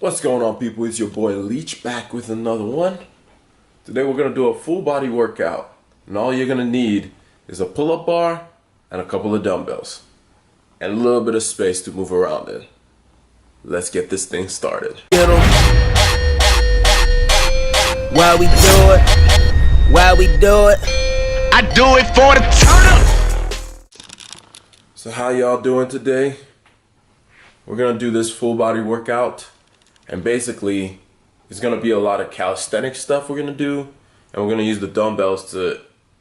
What's going on, people? It's your boy Leech back with another one. Today we're gonna do a full body workout, and all you're gonna need is a pull-up bar and a couple of dumbbells and a little bit of space to move around in. Let's get this thing started. Why we do it? Why we do it? I do it for the turn up. So how y'all doing today? We're gonna do this full body workout, and basically it's gonna be a lot of calisthenic stuff we're gonna do, and we're gonna use the dumbbells to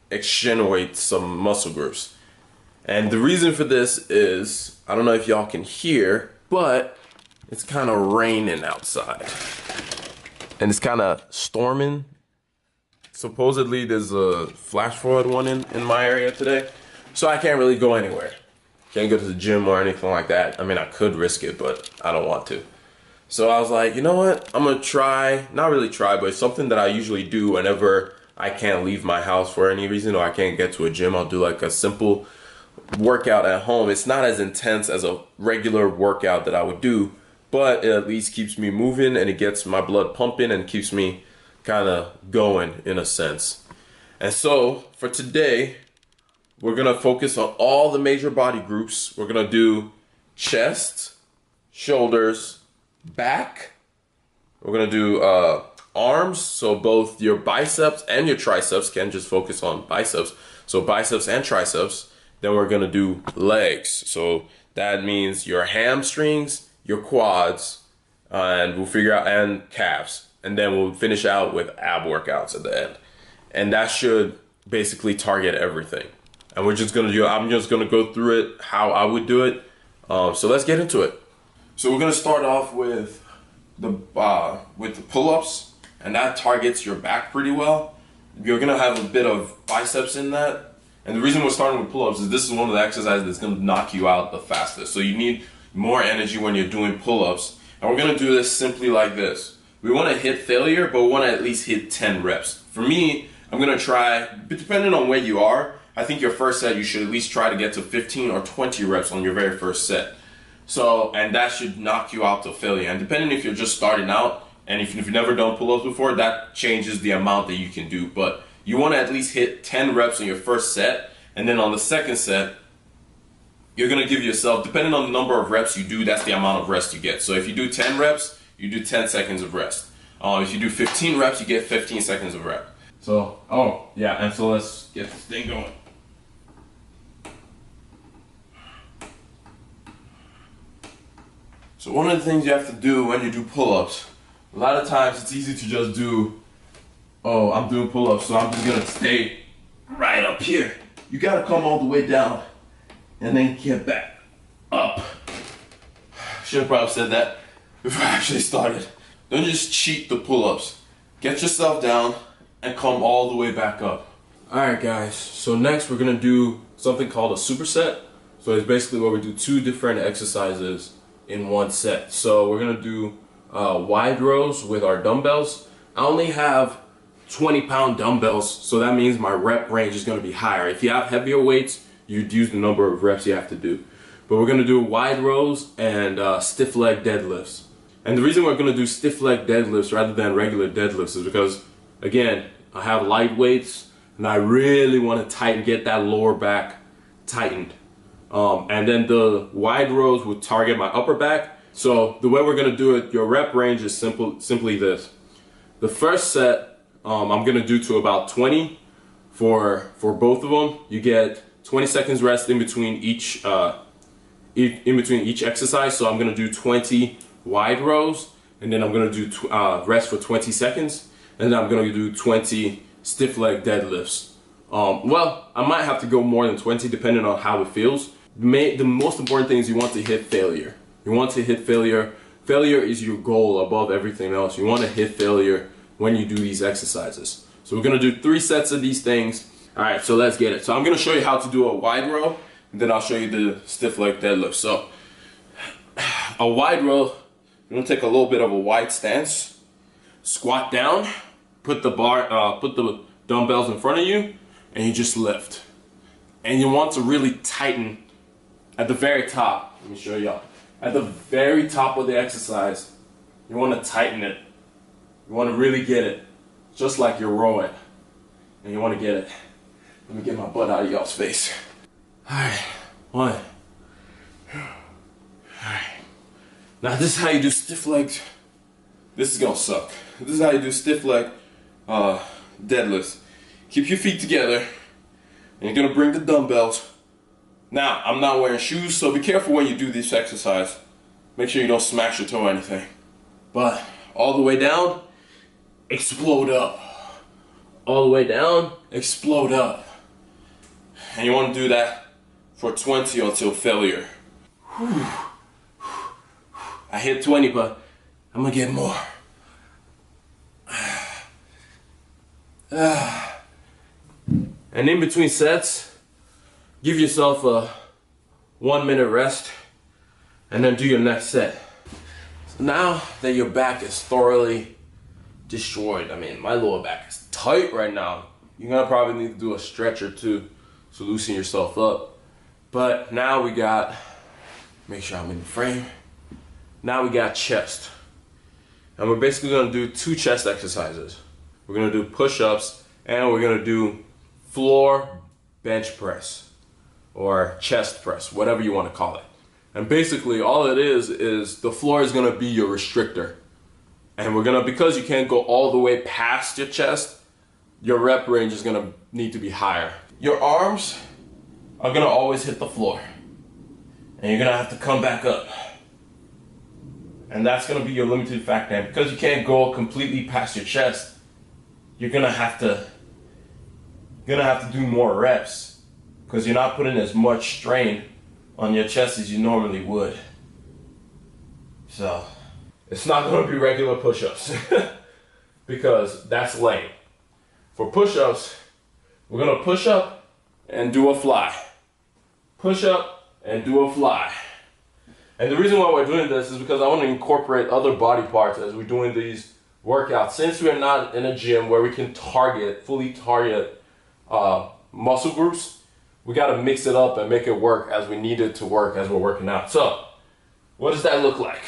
extenuate some muscle groups. And the reason for this is, I don't know if y'all can hear, but it's kind of raining outside. And it's kind of storming. Supposedly there's a flash flood one in my area today. So I can't really go anywhere. Can't go to the gym or anything like that. I mean, I could risk it, but I don't want to. So I was like, you know what? I'm gonna try, not really try, but it's something that I usually do whenever I can't leave my house for any reason or I can't get to a gym. I'll do like a simple workout at home. It's not as intense as a regular workout that I would do, but it at least keeps me moving and it gets my blood pumping and keeps me kind of going in a sense. And so for today, we're gonna focus on all the major body groups. We're gonna do chest, shoulders, back. We're gonna do arms, so both your biceps and your triceps. Can't just focus on biceps. So biceps and triceps. Then we're gonna do legs. So that means your hamstrings, your quads, and we'll figure out, and calves. And then we'll finish out with ab workouts at the end. And that should basically target everything. And we're just gonna do, I'm just gonna go through it how I would do it. So let's get into it. So we're gonna start off with the pull-ups, and that targets your back pretty well. You're gonna have a bit of biceps in that. And the reason we're starting with pull-ups is this is one of the exercises that's gonna knock you out the fastest. So you need more energy when you're doing pull-ups. And we're gonna do this simply like this. We wanna hit failure, but we wanna at least hit 10 reps. For me, I'm gonna try, depending on where you are, I think your first set, you should at least try to get to 15 or 20 reps on your very first set. So, and that should knock you out to failure. And depending if you're just starting out, and if you've never done pull-ups before, that changes the amount that you can do. But you wanna at least hit 10 reps on your first set, and then on the second set, you're gonna give yourself, depending on the number of reps you do, that's the amount of rest you get. So if you do 10 reps, you do 10 seconds of rest. If you do 15 reps, you get 15 seconds of rep. So, and so let's get this thing going. So one of the things you have to do when you do pull-ups, a lot of times it's easy to just do, I'm doing pull-ups, so I'm just gonna stay right up here. You gotta come all the way down and then get back up. Should have probably said that before I actually started. Don't just cheat the pull-ups. Get yourself down and come all the way back up. Alright guys, so next we're gonna do something called a superset. So it's basically where we do two different exercises in one set. So we're gonna do wide rows with our dumbbells. I only have 20-pound dumbbells, so that means my rep range is gonna be higher. If you have heavier weights, you'd use the number of reps you have to do. But we're gonna do wide rows and stiff leg deadlifts. And the reason we're gonna do stiff leg deadlifts rather than regular deadlifts is because, again, I have light weights and I really wanna get that lower back tightened. And then the wide rows will target my upper back. So the way we're gonna do it, your rep range is simply this. The first set, I'm gonna do to about 20 for both of them. You get 20 seconds rest in between each exercise. So I'm gonna do 20 wide rows, and then I'm gonna do rest for 20 seconds, and then I'm gonna do 20 stiff leg deadlifts. Well, I might have to go more than 20 depending on how it feels. The most important thing is you want to hit failure. You want to hit failure. Failure is your goal above everything else. You want to hit failure when you do these exercises. So we're gonna do 3 sets of these things. All right, so let's get it. So I'm gonna show you how to do a wide row, and then I'll show you the stiff leg deadlift. So a wide row, you're gonna take a little bit of a wide stance, squat down, put the dumbbells in front of you, and you just lift. And you want to really tighten at the very top. Let me show y'all. At the very top of the exercise, You want to tighten it. You want to really get it, just like you're rowing. And you want to get it. Let me get my butt out of y'all's face. Alright, 1. Alright. Now this is how you do stiff legs. This is gonna suck. This is how you do stiff leg deadlifts. Keep your feet together. And you're gonna bring the dumbbells. Now, I'm not wearing shoes, so be careful when you do this exercise. Make sure you don't smash your toe or anything. But all the way down, explode up. All the way down, explode up. And you want to do that for 20 until failure. Whew. I hit 20, but I'm gonna get more. And in between sets, give yourself a 1-minute rest and then do your next set. So now that your back is thoroughly destroyed, I mean, my lower back is tight right now. You're gonna probably need to do a stretch or two to loosen yourself up. But now we got, make sure I'm in the frame. Now we got chest. And we're basically gonna do 2 chest exercises. We're gonna do push-ups and we're gonna do floor bench press or chest press, whatever you wanna call it. And basically all it is the floor is gonna be your restrictor. And we're gonna, because you can't go all the way past your chest, your rep range is gonna need to be higher. Your arms are gonna always hit the floor. And you're gonna have to come back up. And that's gonna be your limiting factor. And because you can't go completely past your chest, you're gonna have to do more reps because you're not putting as much strain on your chest as you normally would. So it's not gonna be regular push-ups because that's lame. For push-ups, we're gonna push up and do a fly. Push up and do a fly. And the reason why we're doing this is because I want to incorporate other body parts as we're doing these workouts. Since we're not in a gym where we can fully target muscle groups, we got to mix it up and make it work as we need it to work as we're working out. So, what does that look like?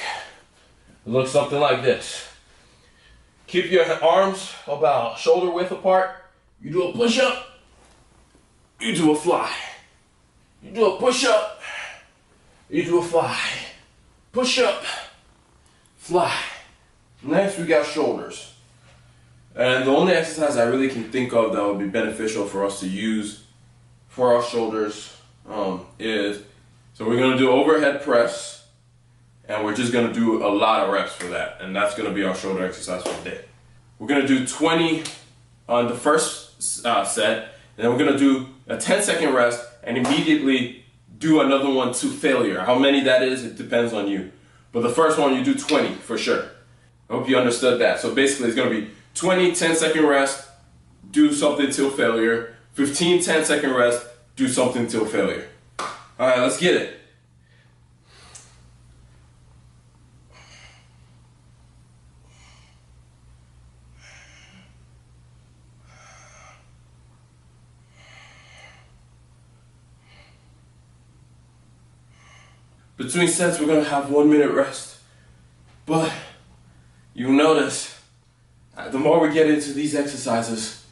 It looks something like this. Keep your arms about shoulder width apart. You do a push-up. You do a fly. You do a push-up. You do a fly. Push up. Fly. Next we got shoulders. And the only exercise I really can think of that would be beneficial for us to use for our shoulders is, so we're going to do overhead press. And we're just going to do a lot of reps for that. And that's going to be our shoulder exercise for the day. We're going to do 20 on the first set. And then we're going to do a 10-second rest and immediately do another one to failure. How many that is, it depends on you. But the first one, you do 20 for sure. I hope you understood that. So basically it's going to be 20, 10-second rest, do something till failure. 15, 10-second rest, do something till failure. All right, let's get it. Between sets, we're gonna have 1-minute rest. But you'll notice, the more we get into these exercises,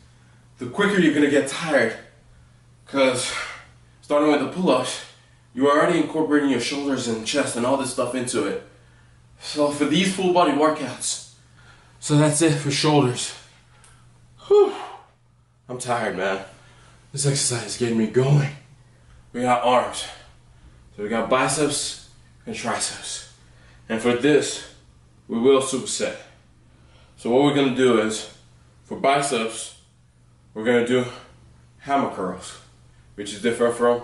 the quicker you're gonna get tired. Because starting with the pull-ups, you're already incorporating your shoulders and chest and all this stuff into it. So for these full body workouts, so that's it for shoulders. Whew. I'm tired, man. This exercise is getting me going. We got arms. So we got biceps and triceps. And for this, we will superset. So what we're gonna do is, for biceps, we're gonna do hammer curls, which is different from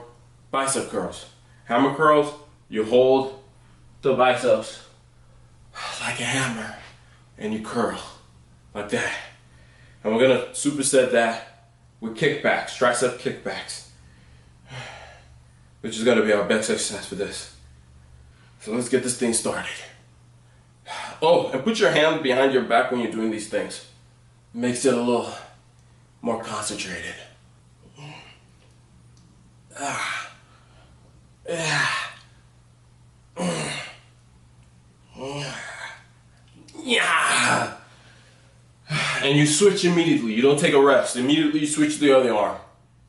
bicep curls. Hammer curls, you hold the biceps like a hammer and you curl like that. And we're gonna superset that with kickbacks, tricep kickbacks, which is gonna be our best exercise for this. So let's get this thing started. Oh, and put your hand behind your back when you're doing these things. Makes it a little more concentrated. Yeah. And you switch immediately. You don't take a rest. Immediately you switch to the other arm.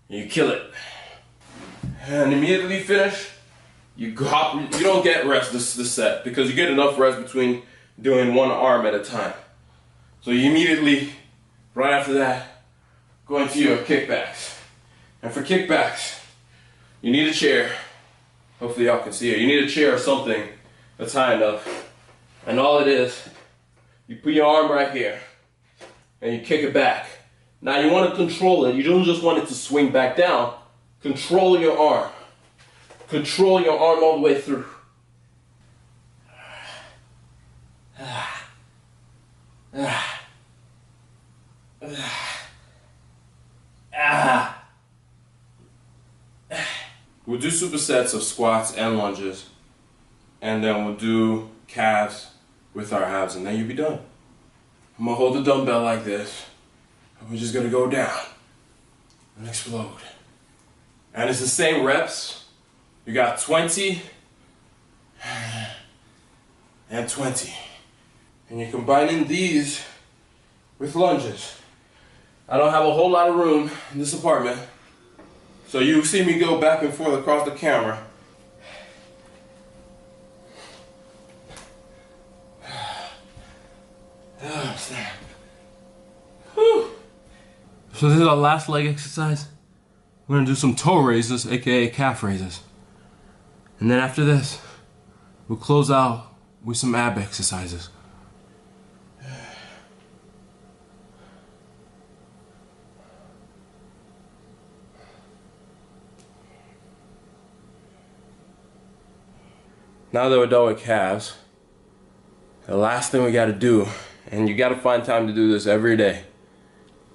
And you kill it. And immediately finish. You don't get rest this set because you get enough rest between doing one arm at a time. So you immediately, right after that, go into your kickbacks. And for kickbacks, you need a chair. Hopefully y'all can see it. You need a chair or something that's high enough. And all it is, you put your arm right here and you kick it back. Now you want to control it. You don't just want it to swing back down. Control your arm. Control your arm all the way through. We'll do supersets of squats and lunges, and then we'll do calves with our abs, and then you'll be done. I'm gonna hold the dumbbell like this, and we're just gonna go down and explode. And it's the same reps. You got 20 and 20. And you're combining these with lunges. I don't have a whole lot of room in this apartment, so you see me go back and forth across the camera. Oh, snap. Whew. So this is our last leg exercise. We're gonna do some toe raises, aka calf raises. And then after this, we'll close out with some ab exercises. Now that we're done with calves, the last thing we gotta do, and you gotta find time to do this every day,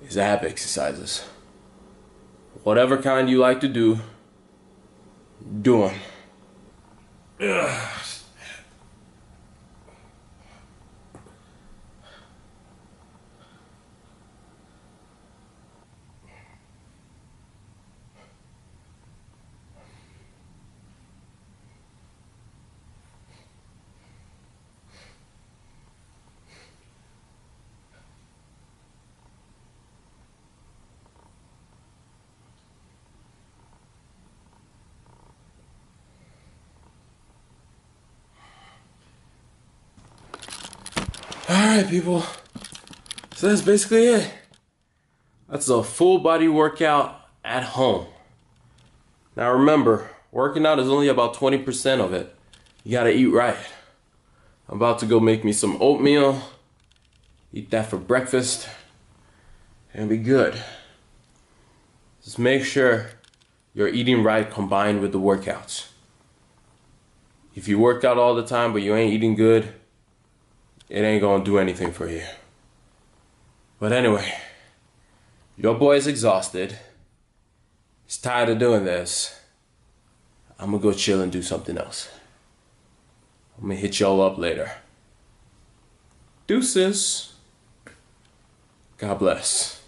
is ab exercises. Whatever kind you like to do, do them. Alright people, so that's basically it. That's a full body workout at home. Now remember, working out is only about 20% of it. You gotta eat right. I'm about to go make me some oatmeal, eat that for breakfast, and be good. Just make sure you're eating right combined with the workouts. If you work out all the time but you ain't eating good, it ain't gonna do anything for you. But anyway, your boy is exhausted. He's tired of doing this. I'm gonna go chill and do something else. I'm gonna hit y'all up later. Deuces. God bless.